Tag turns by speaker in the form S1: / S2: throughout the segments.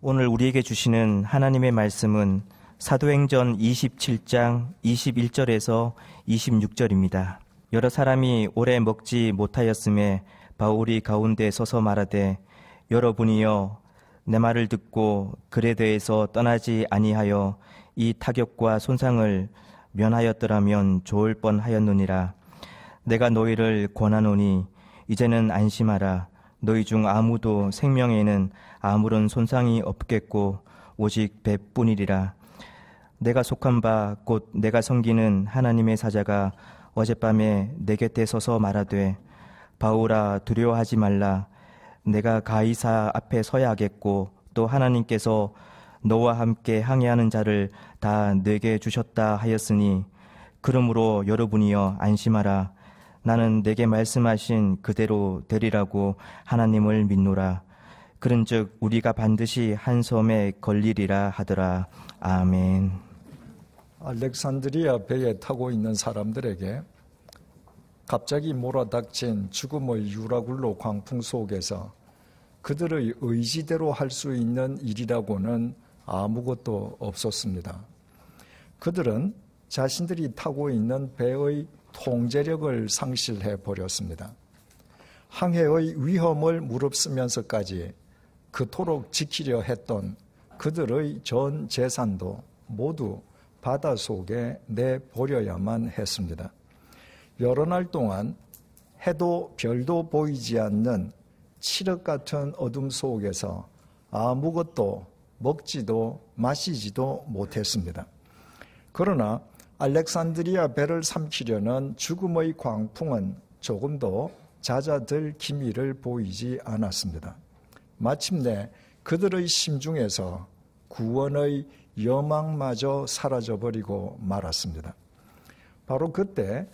S1: 오늘 우리에게 주시는 하나님의 말씀은 사도행전 27장 21절에서 26절입니다. 여러 사람이 오래 먹지 못하였음에 바울이 가운데 서서 말하되 여러분이여 내 말을 듣고 그레데에서 떠나지 아니하여 이 타격과 손상을 면하였더라면 좋을 뻔하였느니라. 내가 너희를 권하노니 이제는 안심하라. 너희 중 아무도 생명에는 아무런 손상이 없겠고 오직 배뿐이리라. 내가 속한 바 곧 내가 섬기는 하나님의 사자가 어젯밤에 내 곁에 서서 말하되 바울아 두려워하지 말라. 내가 가이사 앞에 서야 하겠고 또 하나님께서 너와 함께 항해하는 자를 다 내게 주셨다 하였으니 그러므로 여러분이여 안심하라. 나는 내게 말씀하신 그대로 되리라고 하나님을 믿노라. 그런즉 우리가 반드시 한 섬에 걸리리라 하더라. 아멘.
S2: 알렉산드리아 배에 타고 있는 사람들에게 갑자기 몰아닥친 죽음의 유라굴로 광풍 속에서 그들의 의지대로 할 수 있는 일이라고는 아무것도 없었습니다. 그들은 자신들이 타고 있는 배의 통제력을 상실해 버렸습니다. 항해의 위험을 무릅쓰면서까지 그토록 지키려 했던 그들의 전 재산도 모두 바다 속에 내버려야만 했습니다. 여러 날 동안 해도 별도 보이지 않는 칠흑 같은 어둠 속에서 아무것도 먹지도 마시지도 못했습니다. 그러나 알렉산드리아 배를 삼키려는 죽음의 광풍은 조금도 잦아들 기미를 보이지 않았습니다. 마침내 그들의 심중에서 구원의 여망마저 사라져버리고 말았습니다. 바로 그때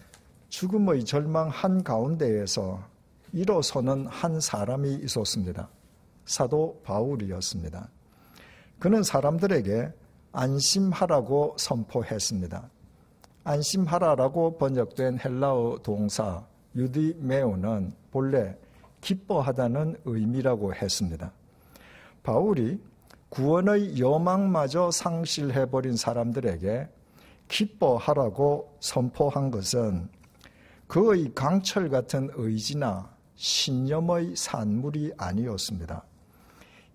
S2: 죽음의 절망 한가운데에서 일어서는 한 사람이 있었습니다. 사도 바울이었습니다. 그는 사람들에게 안심하라고 선포했습니다. 안심하라라고 번역된 헬라어 동사 유디메오는 본래 기뻐하다는 의미라고 했습니다. 바울이 구원의 여망마저 상실해버린 사람들에게 기뻐하라고 선포한 것은 그의 강철 같은 의지나 신념의 산물이 아니었습니다.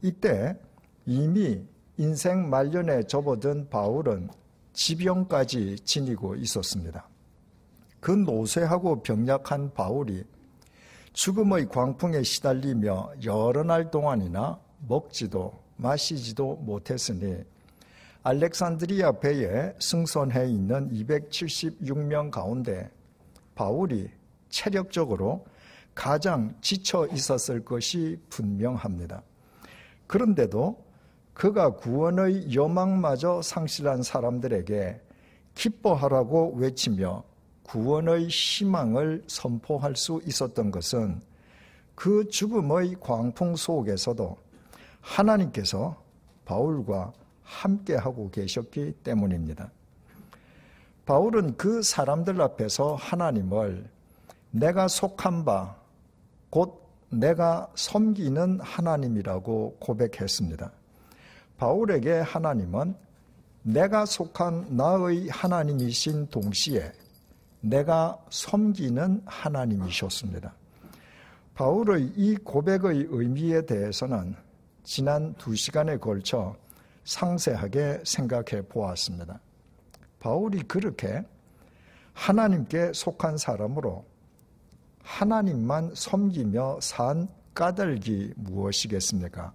S2: 이때 이미 인생 말년에 접어든 바울은 지병까지 지니고 있었습니다. 그 노쇠하고 병약한 바울이 죽음의 광풍에 시달리며 여러 날 동안이나 먹지도 마시지도 못했으니 알렉산드리아 배에 승선해 있는 276명 가운데 바울이 체력적으로 가장 지쳐 있었을 것이 분명합니다. 그런데도 그가 구원의 여망마저 상실한 사람들에게 기뻐하라고 외치며 구원의 희망을 선포할 수 있었던 것은 그 죽음의 광풍 속에서도 하나님께서 바울과 함께하고 계셨기 때문입니다. 바울은 그 사람들 앞에서 하나님을 내가 속한 바, 곧 내가 섬기는 하나님이라고 고백했습니다. 바울에게 하나님은 내가 속한 나의 하나님이신 동시에 내가 섬기는 하나님이셨습니다. 바울의 이 고백의 의미에 대해서는 지난 2시간에 걸쳐 상세하게 생각해 보았습니다. 바울이 그렇게 하나님께 속한 사람으로 하나님만 섬기며 산 까닭이 무엇이겠습니까?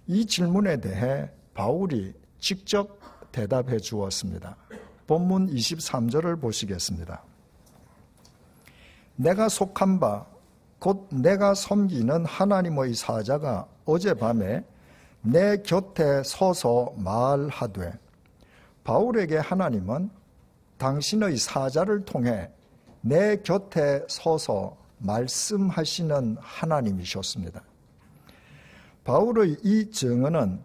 S2: 이 질문에 대해 바울이 직접 대답해 주었습니다. 본문 23절을 보시겠습니다. 내가 속한 바, 곧 내가 섬기는 하나님의 사자가 어젯밤에 내 곁에 서서 말하되, 바울에게 하나님은 당신의 사자를 통해 내 곁에 서서 말씀하시는 하나님이셨습니다. 바울의 이 증언은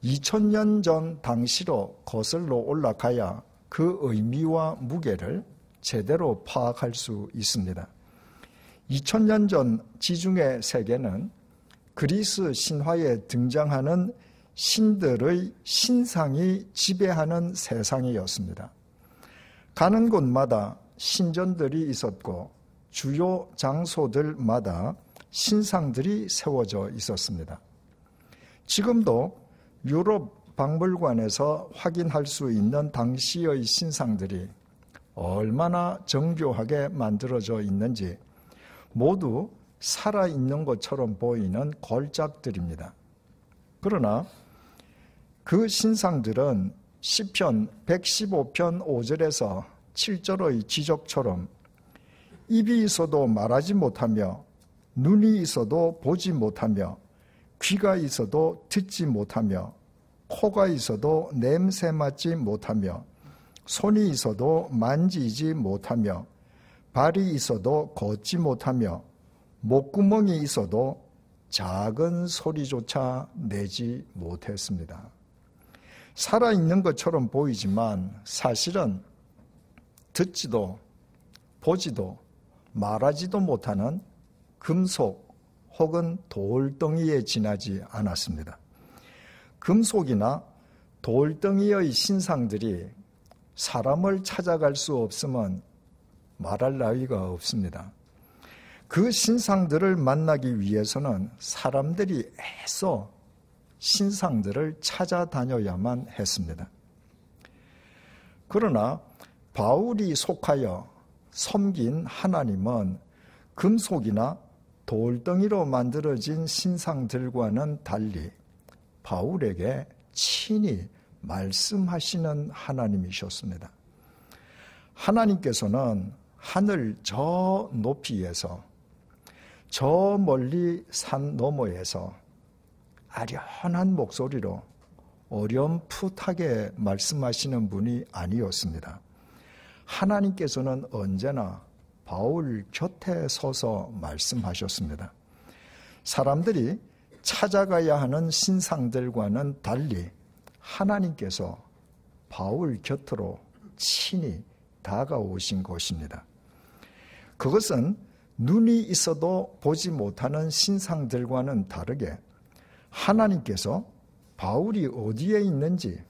S2: 2000년 전 당시로 거슬러 올라가야 그 의미와 무게를 제대로 파악할 수 있습니다. 2000년 전 지중해 세계는 그리스 신화에 등장하는 신들의 신상이 지배하는 세상이었습니다. 가는 곳마다 신전들이 있었고 주요 장소들마다 신상들이 세워져 있었습니다. 지금도 유럽 박물관에서 확인할 수 있는 당시의 신상들이 얼마나 정교하게 만들어져 있는지 모두 살아있는 것처럼 보이는 걸작들입니다. 그러나 그 신상들은 시편 115편 5절에서 7절의 지적처럼 입이 있어도 말하지 못하며 눈이 있어도 보지 못하며 귀가 있어도 듣지 못하며 코가 있어도 냄새 맡지 못하며 손이 있어도 만지지 못하며 발이 있어도 걷지 못하며 목구멍이 있어도 작은 소리조차 내지 못했습니다. 살아있는 것처럼 보이지만 사실은 듣지도 보지도 말하지도 못하는 금속 혹은 돌덩이에 지나지 않았습니다. 금속이나 돌덩이의 신상들이 사람을 찾아갈 수 없으면 말할 나위가 없습니다. 그 신상들을 만나기 위해서는 사람들이 애써 신상들을 찾아다녀야만 했습니다. 그러나 바울이 속하여 섬긴 하나님은 금속이나 돌덩이로 만들어진 신상들과는 달리 바울에게 친히 말씀하시는 하나님이셨습니다. 하나님께서는 하늘 저 높이에서 저 멀리 산 너머에서 아련한 목소리로 어렴풋하게 말씀하시는 분이 아니었습니다. 하나님께서는 언제나 바울 곁에 서서 말씀하셨습니다. 사람들이 찾아가야 하는 신상들과는 달리 하나님께서 바울 곁으로 친히 다가오신 것입니다. 그것은 눈이 있어도 보지 못하는 신상들과는 다르게 하나님께서 바울이 어디에 있는지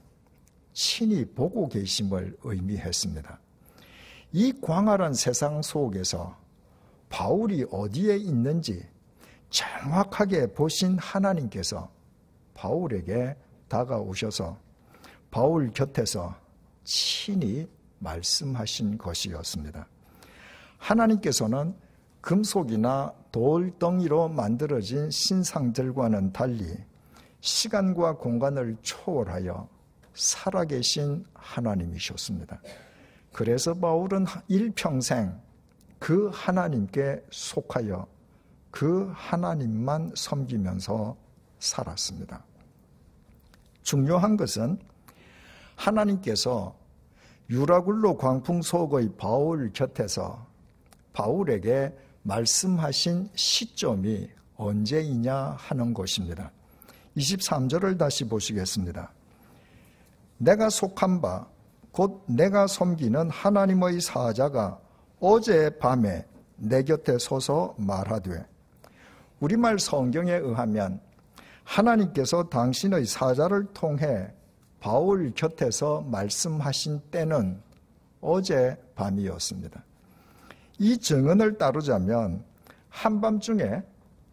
S2: 친히 보고 계심을 의미했습니다. 이 광활한 세상 속에서 바울이 어디에 있는지 정확하게 보신 하나님께서 바울에게 다가오셔서 바울 곁에서 친히 말씀하신 것이었습니다. 하나님께서는 금속이나 돌덩이로 만들어진 신상들과는 달리 시간과 공간을 초월하여 살아계신 하나님이셨습니다. 그래서 바울은 일평생 그 하나님께 속하여 그 하나님만 섬기면서 살았습니다. 중요한 것은 하나님께서 유라굴로 광풍 속의 바울 곁에서 바울에게 말씀하신 시점이 언제이냐 하는 것입니다. 23절을 다시 보시겠습니다. 내가 속한 바 곧 내가 섬기는 하나님의 사자가 어젯밤에 내 곁에 서서 말하되, 우리말 성경에 의하면 하나님께서 당신의 사자를 통해 바울 곁에서 말씀하신 때는 어젯밤이었습니다. 이 증언을 따르자면 한밤중에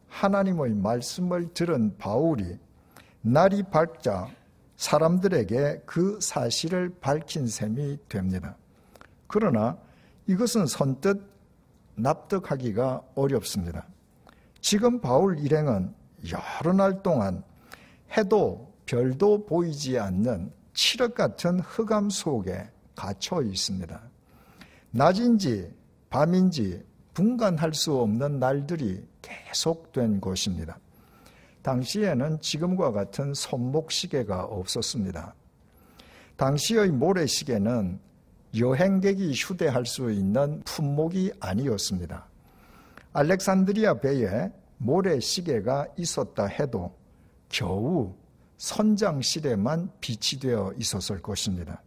S2: 하나님의 말씀을 들은 바울이 날이 밝자 사람들에게 그 사실을 밝힌 셈이 됩니다. 그러나 이것은 선뜻 납득하기가 어렵습니다. 지금 바울 일행은 여러 날 동안 해도 별도 보이지 않는 칠흑 같은 흑암 속에 갇혀 있습니다. 낮인지 밤인지 분간할 수 없는 날들이 계속된 것입니다. 당시에는 지금과 같은 손목시계가 없었습니다. 당시의 모래시계는 여행객이 휴대할 수 있는 품목이 아니었습니다. 알렉산드리아 배에 모래시계가 있었다 해도 겨우 선장실에만 비치되어 있었을 것입니다.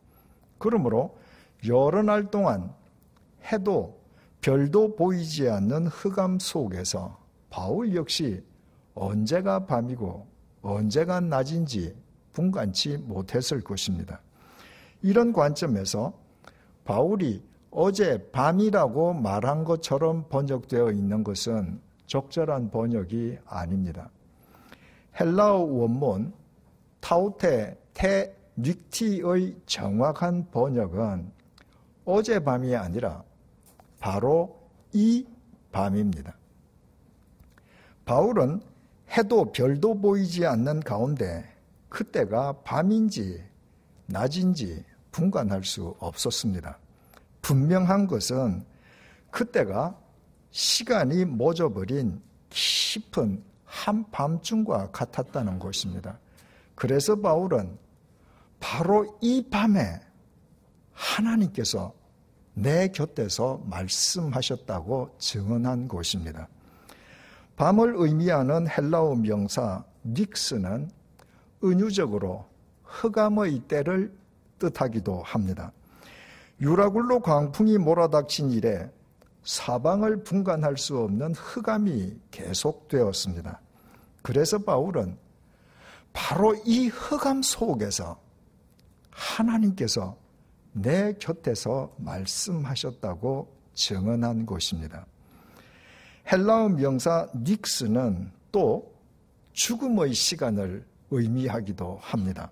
S2: 그러므로 여러 날 동안 해도 별도 보이지 않는 흑암 속에서 바울 역시 언제가 밤이고 언제가 낮인지 분간치 못했을 것입니다. 이런 관점에서 바울이 어제 밤이라고 말한 것처럼 번역되어 있는 것은 적절한 번역이 아닙니다. 헬라어 원문 타우테 테 닉티의 정확한 번역은 어젯밤이 아니라 바로 이 밤입니다. 바울은 해도 별도 보이지 않는 가운데 그때가 밤인지 낮인지 분간할 수 없었습니다. 분명한 것은 그때가 시간이 멎어버린 깊은 한밤중과 같았다는 것입니다. 그래서 바울은 바로 이 밤에 하나님께서 내 곁에서 말씀하셨다고 증언한 것입니다. 밤을 의미하는 헬라어 명사 닉스는 은유적으로 흑암의 때를 뜻하기도 합니다. 유라굴로 광풍이 몰아닥친 이래 사방을 분간할 수 없는 흑암이 계속되었습니다. 그래서 바울은 바로 이 흑암 속에서 하나님께서 내 곁에서 말씀하셨다고 증언한 것입니다. 헬라어 명사 닉스는 또 죽음의 시간을 의미하기도 합니다.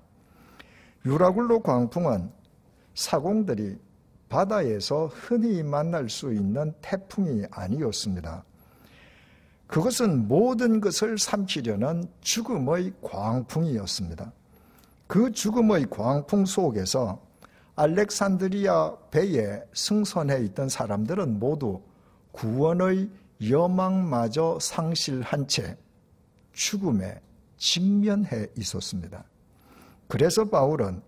S2: 유라굴로 광풍은 사공들이 바다에서 흔히 만날 수 있는 태풍이 아니었습니다. 그것은 모든 것을 삼키려는 죽음의 광풍이었습니다. 그 죽음의 광풍 속에서 알렉산드리아 배에 승선해 있던 사람들은 모두 구원의 여망마저 상실한 채 죽음에 직면해 있었습니다. 그래서 바울은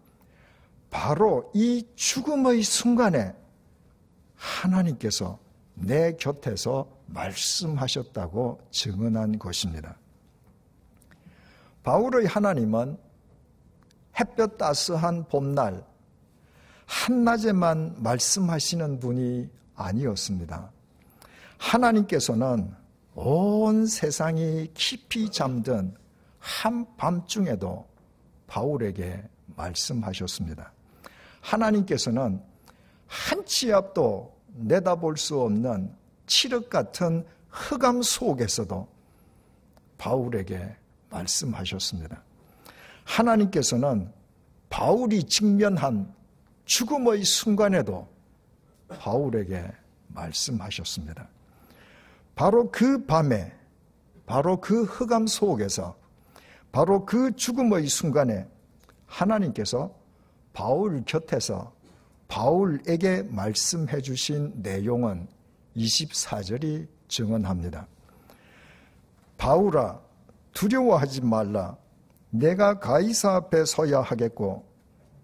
S2: 바로 이 죽음의 순간에 하나님께서 내 곁에서 말씀하셨다고 증언한 것입니다. 바울의 하나님은 햇볕 따스한 봄날 한낮에만 말씀하시는 분이 아니었습니다. 하나님께서는 온 세상이 깊이 잠든 한밤중에도 바울에게 말씀하셨습니다. 하나님께서는 한 치 앞도 내다볼 수 없는 칠흑 같은 흑암 속에서도 바울에게 말씀하셨습니다. 하나님께서는 바울이 직면한 죽음의 순간에도 바울에게 말씀하셨습니다. 바로 그 밤에, 바로 그 흑암 속에서, 바로 그 죽음의 순간에 하나님께서 바울 곁에서 바울에게 말씀해 주신 내용은 24절이 증언합니다. 바울아, 두려워하지 말라. 내가 가이사 앞에 서야 하겠고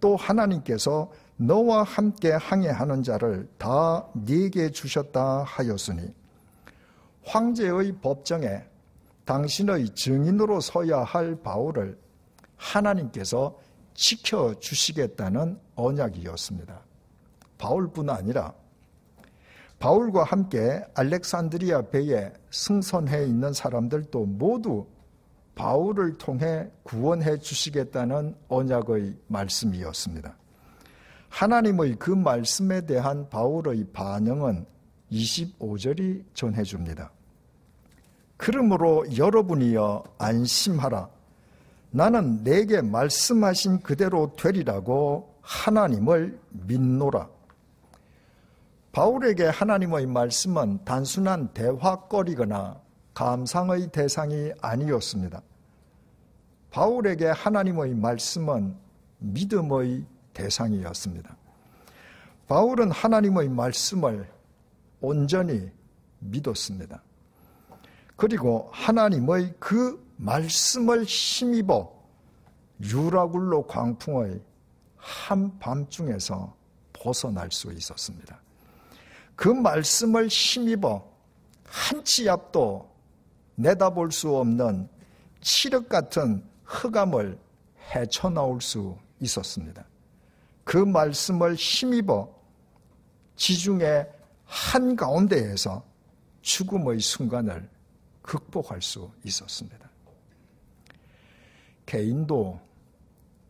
S2: 또 하나님께서 너와 함께 항해하는 자를 다 네게 주셨다 하였으니 황제의 법정에 당신의 증인으로 서야 할 바울을 하나님께서 지켜주시겠다는 언약이었습니다. 바울뿐 아니라 바울과 함께 알렉산드리아 배에 승선해 있는 사람들도 모두 바울을 통해 구원해 주시겠다는 언약의 말씀이었습니다. 하나님의 그 말씀에 대한 바울의 반응은 25절이 전해줍니다. 그러므로 여러분이여 안심하라. 나는 내게 말씀하신 그대로 되리라고 하나님을 믿노라. 바울에게 하나님의 말씀은 단순한 대화거리거나 감상의 대상이 아니었습니다. 바울에게 하나님의 말씀은 믿음의 대상이었습니다. 바울은 하나님의 말씀을 온전히 믿었습니다. 그리고 하나님의 그 말씀을 힘입어 유라굴로 광풍의 한밤중에서 벗어날 수 있었습니다. 그 말씀을 힘입어 한 치 앞도 내다볼 수 없는 칠흑 같은 흑암을 헤쳐나올 수 있었습니다. 그 말씀을 힘입어 지중해 한가운데에서 죽음의 순간을 극복할 수 있었습니다. 개인도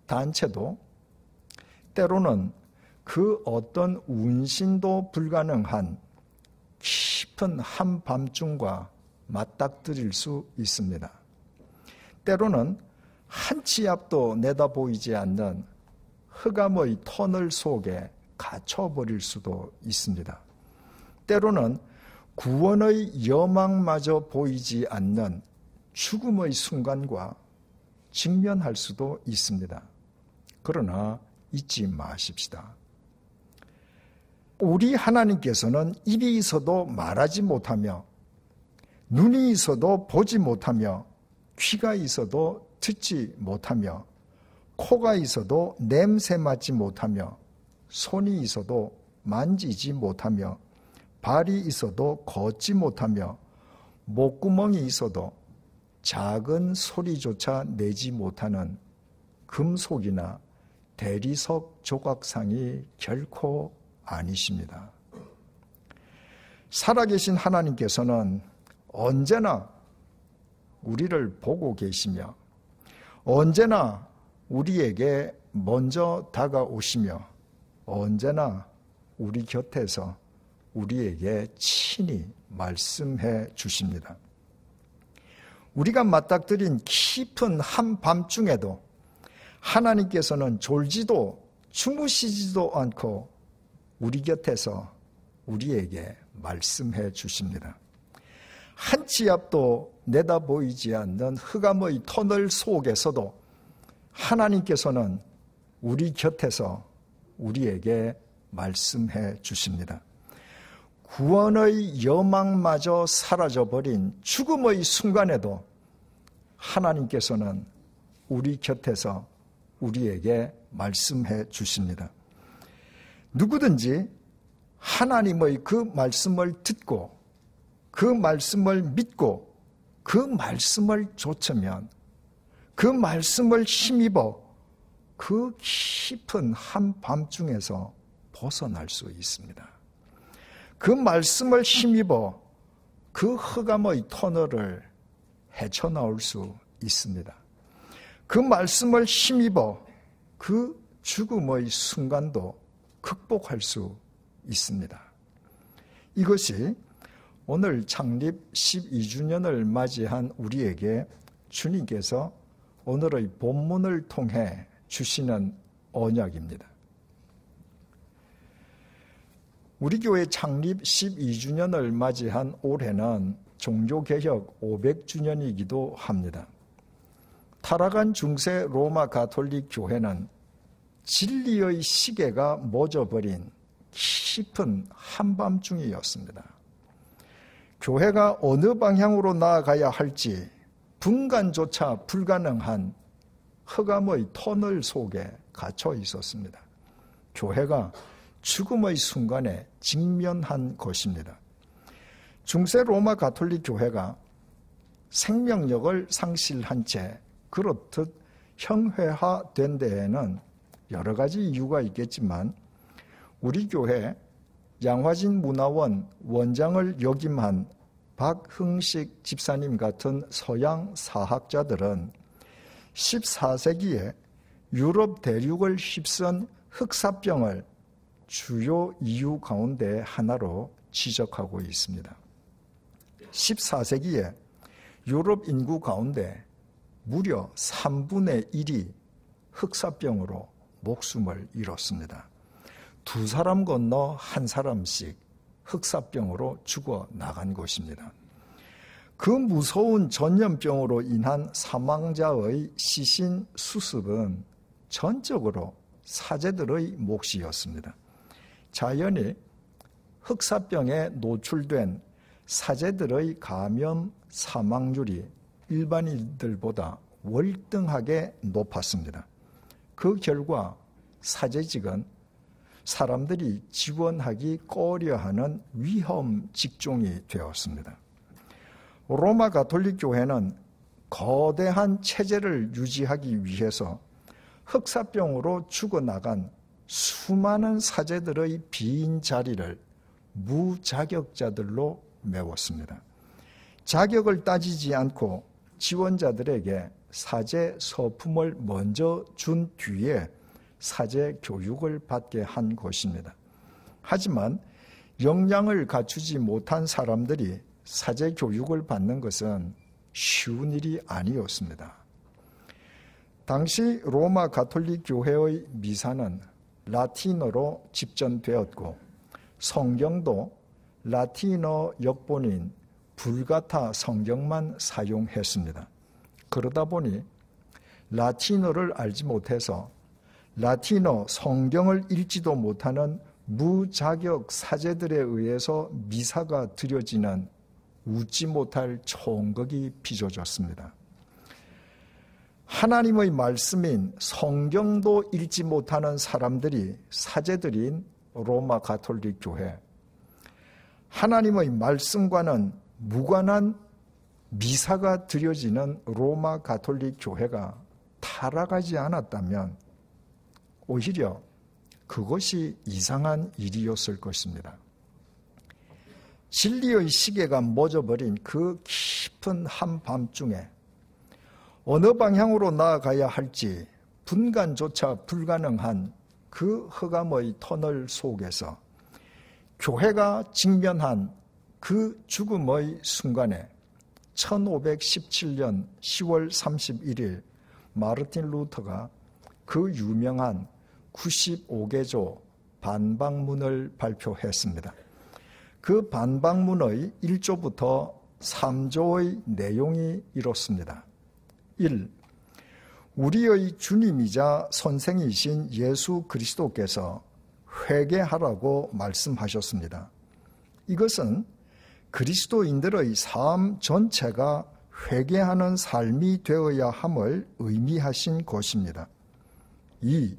S2: 단체도 때로는 그 어떤 운신도 불가능한 깊은 한밤중과 맞닥뜨릴 수 있습니다. 때로는 한 치 앞도 내다보이지 않는 흑암의 터널 속에 갇혀버릴 수도 있습니다. 때로는 구원의 여망마저 보이지 않는 죽음의 순간과 직면할 수도 있습니다. 그러나 잊지 마십시다. 우리 하나님께서는 입이 있어도 말하지 못하며 눈이 있어도 보지 못하며 귀가 있어도 듣지 못하며 코가 있어도 냄새 맡지 못하며 손이 있어도 만지지 못하며 발이 있어도 걷지 못하며 목구멍이 있어도 작은 소리조차 내지 못하는 금속이나 대리석 조각상이 결코 아니십니다. 살아계신 하나님께서는 언제나 우리를 보고 계시며 언제나 우리에게 먼저 다가오시며 언제나 우리 곁에서 우리에게 친히 말씀해 주십니다. 우리가 맞닥뜨린 깊은 한밤중에도 하나님께서는 졸지도 주무시지도 않고 우리 곁에서 우리에게 말씀해 주십니다. 한 치 앞도 내다보이지 않는 흑암의 터널 속에서도 하나님께서는 우리 곁에서 우리에게 말씀해 주십니다. 구원의 여망마저 사라져버린 죽음의 순간에도 하나님께서는 우리 곁에서 우리에게 말씀해 주십니다. 누구든지 하나님의 그 말씀을 듣고 그 말씀을 믿고 그 말씀을 좇으면 그 말씀을 힘입어 그 깊은 한밤중에서 벗어날 수 있습니다. 그 말씀을 힘입어 그 흑암의 터널을 헤쳐나올 수 있습니다. 그 말씀을 힘입어 그 죽음의 순간도 극복할 수 있습니다. 이것이 오늘 창립 12주년을 맞이한 우리에게 주님께서 오늘의 본문을 통해 주시는 언약입니다. 우리 교회 창립 12주년을 맞이한 올해는 종교개혁 500주년이기도 합니다. 타락한 중세 로마 가톨릭 교회는 진리의 시계가 멎어버린 깊은 한밤중이었습니다. 교회가 어느 방향으로 나아가야 할지 분간조차 불가능한 흑암의 터널 속에 갇혀 있었습니다. 교회가 죽음의 순간에 직면한 것입니다. 중세 로마 가톨릭 교회가 생명력을 상실한 채 그렇듯 형회화된 데에는 여러 가지 이유가 있겠지만 우리 교회 양화진 문화원 원장을 역임한 박흥식 집사님 같은 서양 사학자들은 14세기에 유럽 대륙을 휩쓴 흑사병을 주요 이유 가운데 하나로 지적하고 있습니다. 14세기에 유럽 인구 가운데 무려 3분의 1이 흑사병으로 목숨을 잃었습니다. 2사람 건너 1사람씩 흑사병으로 죽어 나간 것입니다. 그 무서운 전염병으로 인한 사망자의 시신 수습은 전적으로 사제들의 몫이었습니다. 자연히 흑사병에 노출된 사제들의 감염 사망률이 일반인들보다 월등하게 높았습니다. 그 결과 사제직은 사람들이 지원하기 꺼려하는 위험 직종이 되었습니다. 로마 가톨릭 교회는 거대한 체제를 유지하기 위해서 흑사병으로 죽어나간 수많은 사제들의 빈 자리를 무자격자들로 메웠습니다. 자격을 따지지 않고 지원자들에게 사제 서품을 먼저 준 뒤에 사제 교육을 받게 한 것입니다. 하지만 역량을 갖추지 못한 사람들이 사제 교육을 받는 것은 쉬운 일이 아니었습니다. 당시 로마 가톨릭 교회의 미사는 라틴어로 집전되었고 성경도 라틴어 역본인 불가타 성경만 사용했습니다. 그러다 보니 라틴어를 알지 못해서 라틴어 성경을 읽지도 못하는 무자격 사제들에 의해서 미사가 드려지는 웃지 못할 총극이 빚어졌습니다. 하나님의 말씀인 성경도 읽지 못하는 사람들이 사제들인 로마 가톨릭 교회, 하나님의 말씀과는 무관한 미사가 드려지는 로마 가톨릭 교회가 타락하지 않았다면 오히려 그것이 이상한 일이었을 것입니다. 진리의 시계가 멎어버린 그 깊은 한밤중에 어느 방향으로 나아가야 할지 분간조차 불가능한 그 흑암의 터널 속에서 교회가 직면한 그 죽음의 순간에 1517년 10월 31일 마르틴 루터가 그 유명한 95개조 반박문을 발표했습니다. 그 반박문의 1조부터 3조의 내용이 이렇습니다. 1. 우리의 주님이자 선생이신 예수 그리스도께서 회개하라고 말씀하셨습니다. 이것은 그리스도인들의 삶 전체가 회개하는 삶이 되어야 함을 의미하신 것입니다. 2.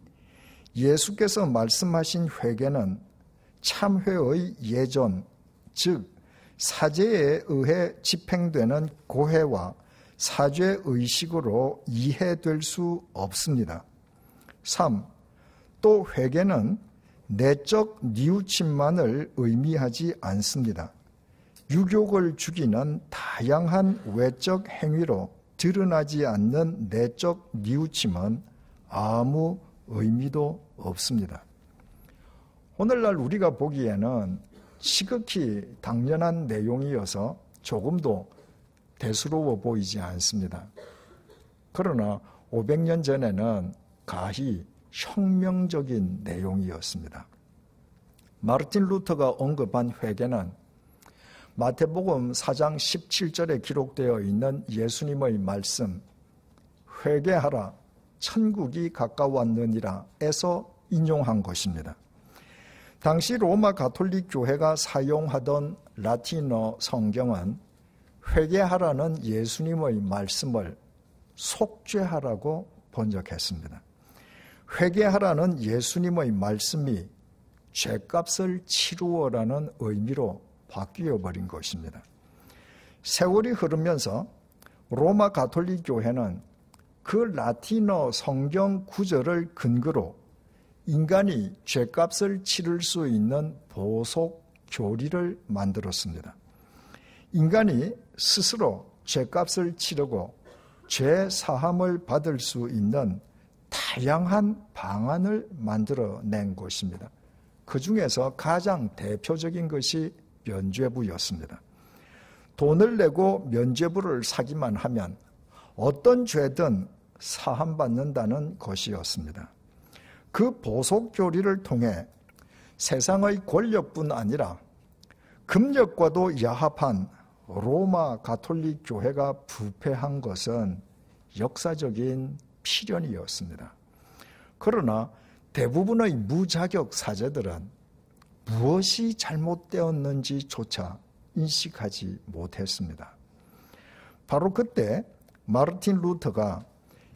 S2: 예수께서 말씀하신 회개는 참회의 예전, 즉 사제에 의해 집행되는 고해와 사죄의식으로 이해될 수 없습니다. 3. 또 회개는 내적 뉘우침만을 의미하지 않습니다. 유욕을 죽이는 다양한 외적 행위로 드러나지 않는 내적 뉘우침은 아무 의미도 없습니다. 오늘날 우리가 보기에는 지극히 당연한 내용이어서 조금도 대수로워 보이지 않습니다. 그러나 500년 전에는 가히 혁명적인 내용이었습니다. 마르틴 루터가 언급한 회개는 마태복음 4장 17절에 기록되어 있는 예수님의 말씀 회개하라 천국이 가까웠느니라 에서 인용한 것입니다. 당시 로마 가톨릭 교회가 사용하던 라틴어 성경은 회개하라는 예수님의 말씀을 속죄하라고 번역했습니다. 회개하라는 예수님의 말씀이 죄값을 치루어라는 의미로 바뀌어 버린 것입니다. 세월이 흐르면서 로마 가톨릭 교회는 그 라틴어 성경 구절을 근거로 인간이 죄값을 치를 수 있는 보속 교리를 만들었습니다. 인간이 스스로 죄값을 치르고 죄 사함을 받을 수 있는 다양한 방안을 만들어낸 것입니다. 그 중에서 가장 대표적인 것이 면죄부였습니다. 돈을 내고 면죄부를 사기만 하면 어떤 죄든 사함받는다는 것이었습니다. 그 보속 교리를 통해 세상의 권력뿐 아니라 금력과도 야합한 로마 가톨릭 교회가 부패한 것은 역사적인 필연이었습니다. 그러나 대부분의 무자격 사제들은 무엇이 잘못되었는지조차 인식하지 못했습니다. 바로 그때 마르틴 루터가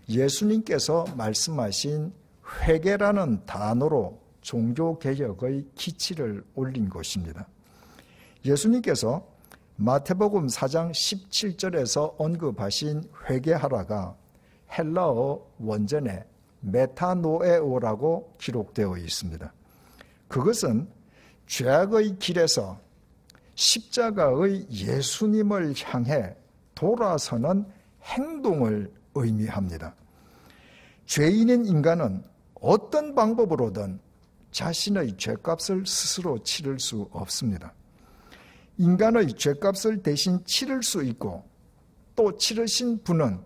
S2: 예수님께서 말씀하신 회개라는 단어로 종교개혁의 기치를 올린 것입니다. 예수님께서 마태복음 4장 17절에서 언급하신 회개하라가 헬라어 원전에 메타노에오라고 기록되어 있습니다. 그것은 죄악의 길에서 십자가의 예수님을 향해 돌아서는 행동을 의미합니다. 죄인인 인간은 어떤 방법으로든 자신의 죄값을 스스로 치를 수 없습니다. 인간의 죄값을 대신 치를 수 있고 또 치르신 분은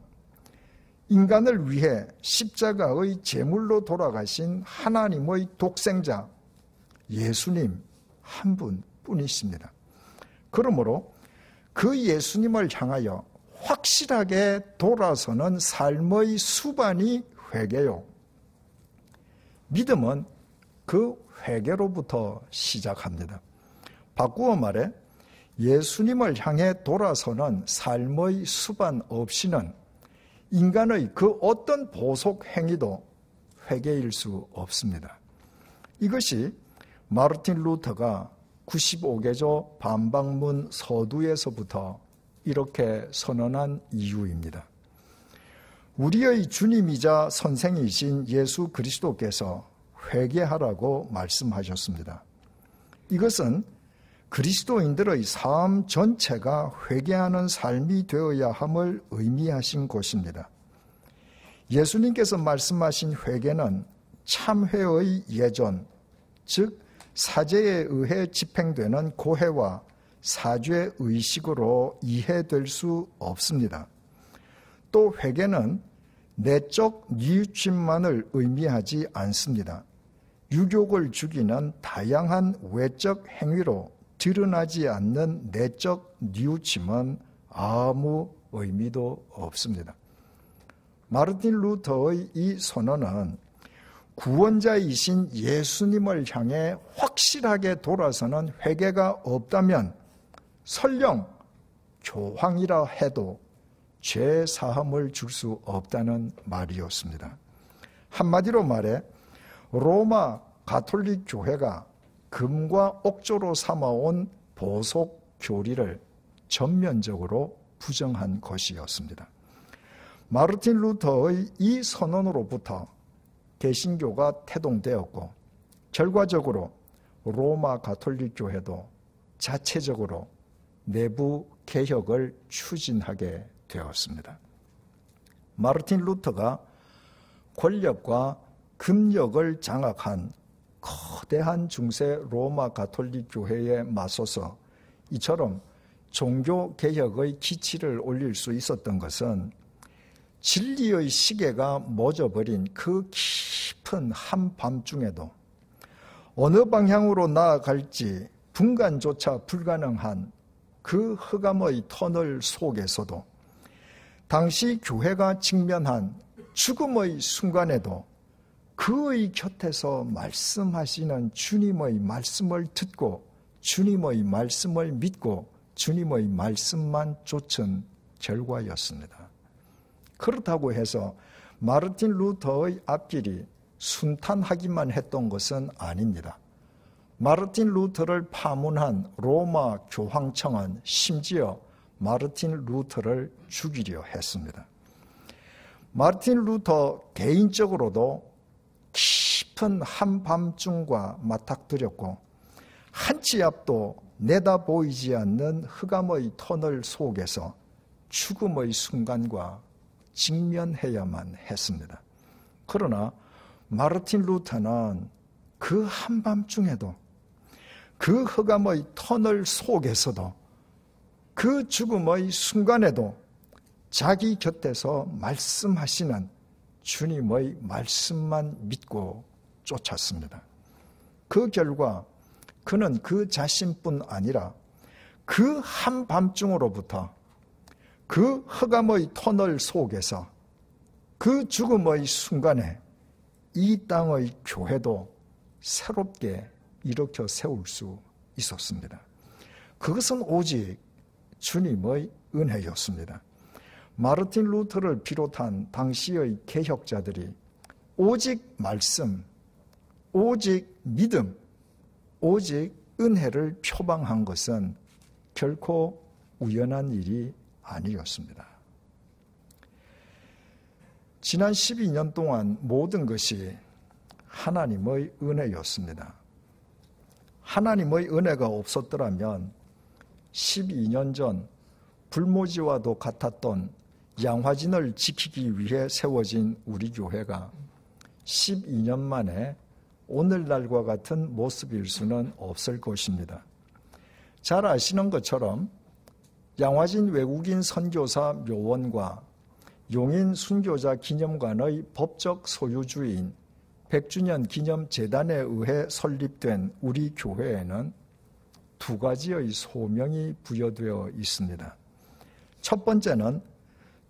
S2: 인간을 위해 십자가의 제물로 돌아가신 하나님의 독생자 예수님 한 분뿐이십니다. 그러므로 그 예수님을 향하여 확실하게 돌아서는 삶의 수반이 회개요. 믿음은 그 회개로부터 시작합니다. 바꾸어 말해 예수님을 향해 돌아서는 삶의 수반 없이는 인간의 그 어떤 보속 행위도 회개일 수 없습니다. 이것이 마르틴 루터가 95개조 반박문 서두에서부터 이렇게 선언한 이유입니다. 우리의 주님이자 선생이신 예수 그리스도께서 회개하라고 말씀하셨습니다. 이것은 그리스도인들의 삶 전체가 회개하는 삶이 되어야 함을 의미하신 것입니다. 예수님께서 말씀하신 회개는 참회의 예전, 즉 사죄에 의해 집행되는 고해와 사죄 의식으로 이해될 수 없습니다. 또 회개는 내적 뉘우침만을 의미하지 않습니다. 유욕을 죽이는 다양한 외적 행위로 드러나지 않는 내적 뉘우침은 아무 의미도 없습니다. 마르틴 루터의 이 선언은 구원자이신 예수님을 향해 확실하게 돌아서는 회개가 없다면 설령 교황이라 해도 죄 사함을 줄 수 없다는 말이었습니다. 한마디로 말해 로마 가톨릭 교회가 금과 옥조로 삼아온 보속 교리를 전면적으로 부정한 것이었습니다. 마르틴 루터의 이 선언으로부터 개신교가 태동되었고 결과적으로 로마 가톨릭 교회도 자체적으로 내부 개혁을 추진하게 되었습니다. 마르틴 루터가 권력과 금력을 장악한 거대한 중세 로마 가톨릭 교회에 맞서서 이처럼 종교 개혁의 기치를 올릴 수 있었던 것은 진리의 시계가 멎어버린 그 깊은 한밤중에도 어느 방향으로 나아갈지 분간조차 불가능한 그 흑암의 터널 속에서도 당시 교회가 직면한 죽음의 순간에도 그의 곁에서 말씀하시는 주님의 말씀을 듣고 주님의 말씀을 믿고 주님의 말씀만 쫓은 결과였습니다. 그렇다고 해서 마르틴 루터의 앞길이 순탄하기만 했던 것은 아닙니다. 마르틴 루터를 파문한 로마 교황청은 심지어 마르틴 루터를 죽이려 했습니다. 마르틴 루터 개인적으로도 깊은 한밤중과 맞닥뜨렸고 한치 앞도 내다보이지 않는 흑암의 터널 속에서 죽음의 순간과 직면해야만 했습니다. 그러나 마르틴 루터는 그 한밤중에도 그 흑암의 터널 속에서도 그 죽음의 순간에도 자기 곁에서 말씀하시는 주님의 말씀만 믿고 쫓았습니다. 그 결과 그는 그 자신뿐 아니라 그 한밤중으로부터 그 흑암의 터널 속에서 그 죽음의 순간에 이 땅의 교회도 새롭게 일으켜 세울 수 있었습니다. 그것은 오직 주님의 은혜였습니다. 마르틴 루터를 비롯한 당시의 개혁자들이 오직 말씀, 오직 믿음, 오직 은혜를 표방한 것은 결코 우연한 일이 아니었습니다. 지난 12년 동안 모든 것이 하나님의 은혜였습니다. 하나님의 은혜가 없었더라면 12년 전 불모지와도 같았던 양화진을 지키기 위해 세워진 우리 교회가 12년 만에 오늘날과 같은 모습일 수는 없을 것입니다. 잘 아시는 것처럼 양화진 외국인 선교사 묘원과 용인 순교자 기념관의 법적 소유주인 100주년 기념재단에 의해 설립된 우리 교회에는 두 가지의 소명이 부여되어 있습니다. 첫 번째는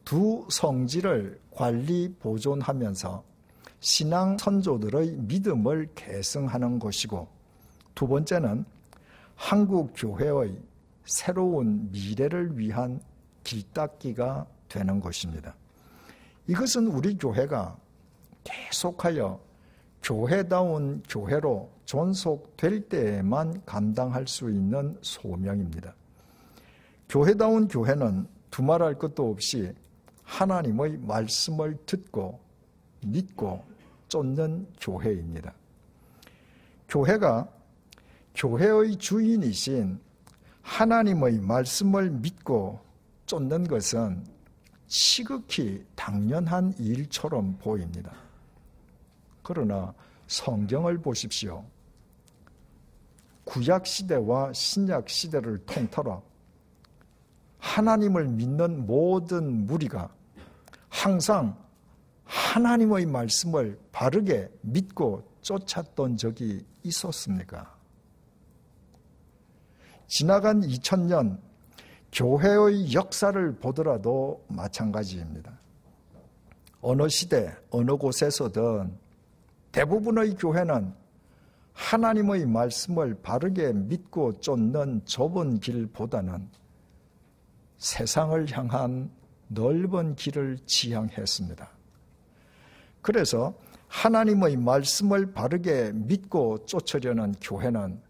S2: 두 성지를 관리 보존하면서 신앙 선조들의 믿음을 계승하는 것이고, 두 번째는 한국 교회의 새로운 미래를 위한 길닦기가 되는 것입니다. 이것은 우리 교회가 계속하여 교회다운 교회로 존속될 때에만 감당할 수 있는 소명입니다. 교회다운 교회는 두말할 것도 없이 하나님의 말씀을 듣고 믿고 쫓는 교회입니다. 교회가 교회의 주인이신 하나님의 말씀을 믿고 쫓는 것은 지극히 당연한 일처럼 보입니다. 그러나 성경을 보십시오. 구약시대와 신약시대를 통틀어 하나님을 믿는 모든 무리가 항상 하나님의 말씀을 바르게 믿고 쫓았던 적이 있었습니까? 지나간 2000년 교회의 역사를 보더라도 마찬가지입니다. 어느 시대, 어느 곳에서든 대부분의 교회는 하나님의 말씀을 바르게 믿고 쫓는 좁은 길보다는 세상을 향한 넓은 길을 지향했습니다. 그래서 하나님의 말씀을 바르게 믿고 쫓으려는 교회는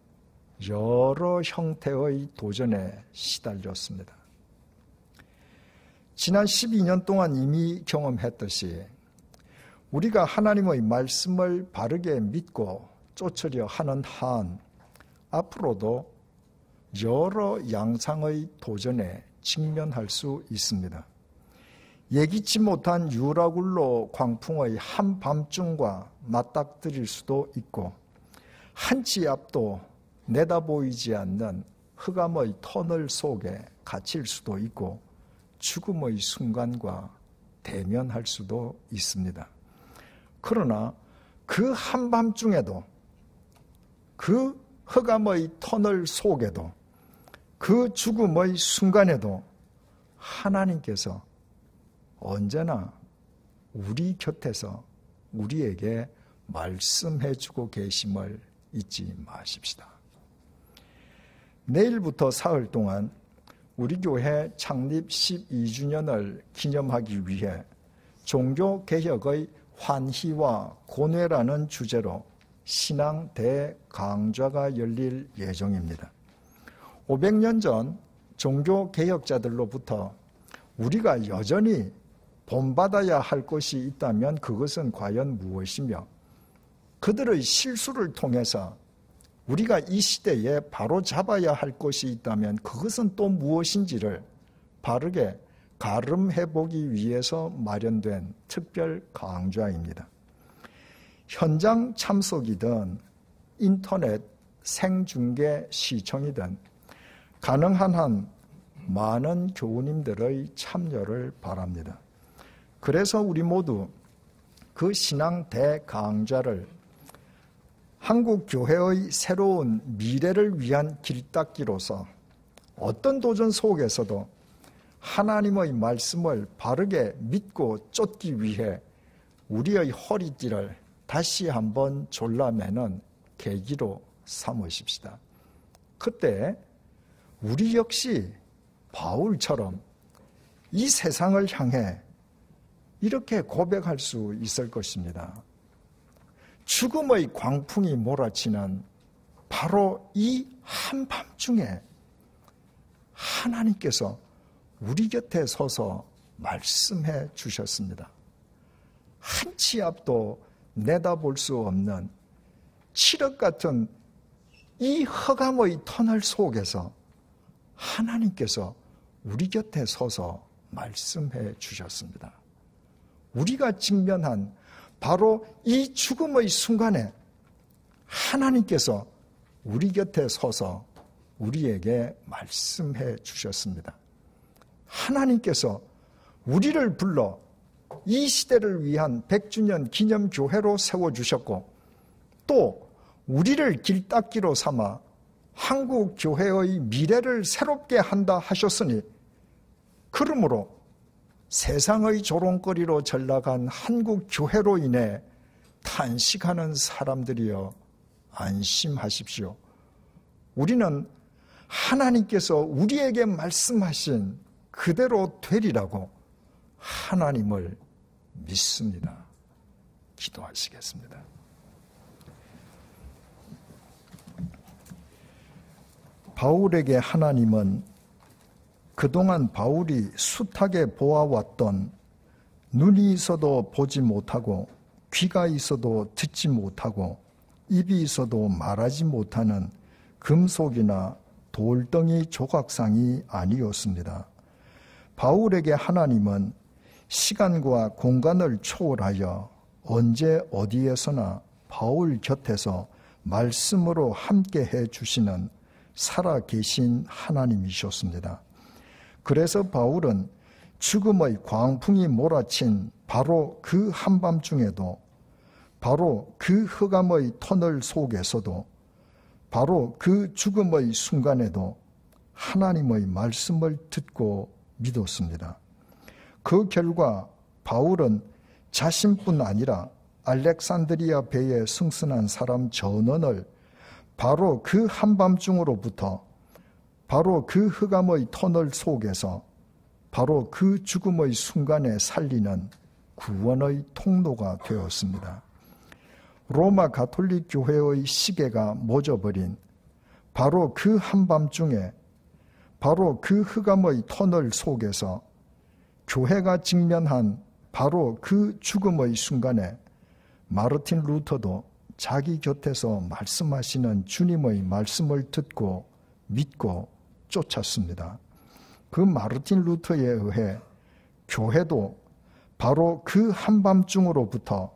S2: 여러 형태의 도전에 시달렸습니다. 지난 12년 동안 이미 경험했듯이 우리가 하나님의 말씀을 바르게 믿고 쫓으려 하는 한 앞으로도 여러 양상의 도전에 직면할 수 있습니다. 예기치 못한 유라굴로 광풍의 한밤중과 맞닥뜨릴 수도 있고, 한치 앞도 내다보이지 않는 흑암의 터널 속에 갇힐 수도 있고, 죽음의 순간과 대면할 수도 있습니다. 그러나 그 한밤중에도, 그 흑암의 터널 속에도, 그 죽음의 순간에도 하나님께서 언제나 우리 곁에서 우리에게 말씀해주고 계심을 잊지 마십시다. 내일부터 사흘 동안 우리 교회 창립 12주년을 기념하기 위해 종교개혁의 환희와 고뇌라는 주제로 신앙 대강좌가 열릴 예정입니다. 500년 전 종교개혁자들로부터 우리가 여전히 본받아야 할 것이 있다면 그것은 과연 무엇이며, 그들의 실수를 통해서 우리가 이 시대에 바로잡아야 할 것이 있다면 그것은 또 무엇인지를 바르게 가름해보기 위해서 마련된 특별 강좌입니다. 현장 참석이든 인터넷 생중계 시청이든 가능한 한 많은 교우님들의 참여를 바랍니다. 그래서 우리 모두 그 신앙 대강좌를 한국 교회의 새로운 미래를 위한 길닦기로서 어떤 도전 속에서도 하나님의 말씀을 바르게 믿고 쫓기 위해 우리의 허리띠를 다시 한번 졸라매는 계기로 삼으십시다. 그때 우리 역시 바울처럼 이 세상을 향해 이렇게 고백할 수 있을 것입니다. 죽음의 광풍이 몰아치는 바로 이 한밤중에 하나님께서 우리 곁에 서서 말씀해 주셨습니다. 한치 앞도 내다볼 수 없는 칠흑 같은 이 흑암의 터널 속에서 하나님께서 우리 곁에 서서 말씀해 주셨습니다. 우리가 직면한 바로 이 죽음의 순간에 하나님께서 우리 곁에 서서 우리에게 말씀해 주셨습니다. 하나님께서 우리를 불러 이 시대를 위한 100주년 기념교회로 세워주셨고, 또 우리를 길닦기로 삼아 한국 교회의 미래를 새롭게 한다 하셨으니, 그러므로 세상의 조롱거리로 전락한 한국 교회로 인해 탄식하는 사람들이여 안심하십시오. 우리는 하나님께서 우리에게 말씀하신 그대로 되리라고 하나님을 믿습니다. 기도하시겠습니다. 바울에게 하나님은 그동안 바울이 숱하게 보아왔던 눈이 있어도 보지 못하고 귀가 있어도 듣지 못하고 입이 있어도 말하지 못하는 금속이나 돌덩이 조각상이 아니었습니다. 바울에게 하나님은 시간과 공간을 초월하여 언제 어디에서나 바울 곁에서 말씀으로 함께 해주시는 살아계신 하나님이셨습니다. 그래서 바울은 죽음의 광풍이 몰아친 바로 그 한밤중에도, 바로 그 흑암의 터널 속에서도, 바로 그 죽음의 순간에도 하나님의 말씀을 듣고 믿었습니다. 그 결과 바울은 자신뿐 아니라 알렉산드리아 배에 승선한 사람 전원을 바로 그 한밤중으로부터, 바로 그 흑암의 터널 속에서, 바로 그 죽음의 순간에 살리는 구원의 통로가 되었습니다. 로마 가톨릭 교회의 시계가 멎어버린 바로 그 한밤중에, 바로 그 흑암의 터널 속에서 교회가 직면한 바로 그 죽음의 순간에 마르틴 루터도 자기 곁에서 말씀하시는 주님의 말씀을 듣고 믿고 쫓았습니다. 그 마르틴 루터에 의해 교회도 바로 그 한밤중으로부터,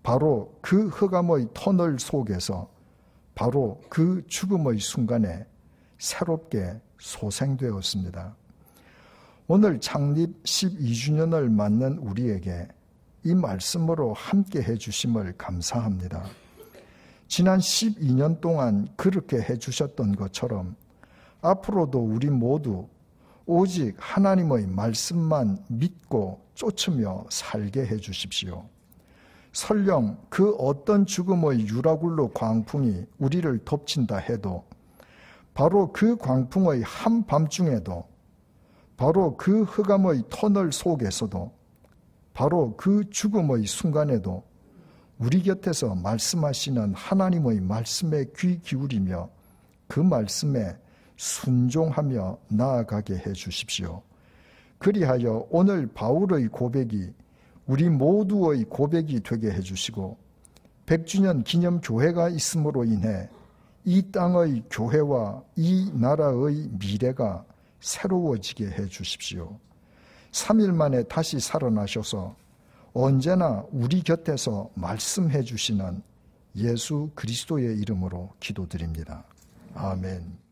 S2: 바로 그 흑암의 터널 속에서, 바로 그 죽음의 순간에 새롭게 소생되었습니다. 오늘 창립 12주년을 맞는 우리에게 이 말씀으로 함께 해주심을 감사합니다. 지난 12년 동안 그렇게 해주셨던 것처럼 앞으로도 우리 모두 오직 하나님의 말씀만 믿고 쫓으며 살게 해주십시오. 설령 그 어떤 죽음의 유라굴로 광풍이 우리를 덮친다 해도, 바로 그 광풍의 한밤중에도, 바로 그 흑암의 터널 속에서도, 바로 그 죽음의 순간에도 우리 곁에서 말씀하시는 하나님의 말씀에 귀 기울이며 그 말씀에 순종하며 나아가게 해 주십시오. 그리하여 오늘 바울의 고백이 우리 모두의 고백이 되게 해 주시고, 100주년 기념교회가 있음으로 인해 이 땅의 교회와 이 나라의 미래가 새로워지게 해 주십시오. 3일 만에 다시 살아나셔서 언제나 우리 곁에서 말씀해 주시는 예수 그리스도의 이름으로 기도드립니다. 아멘.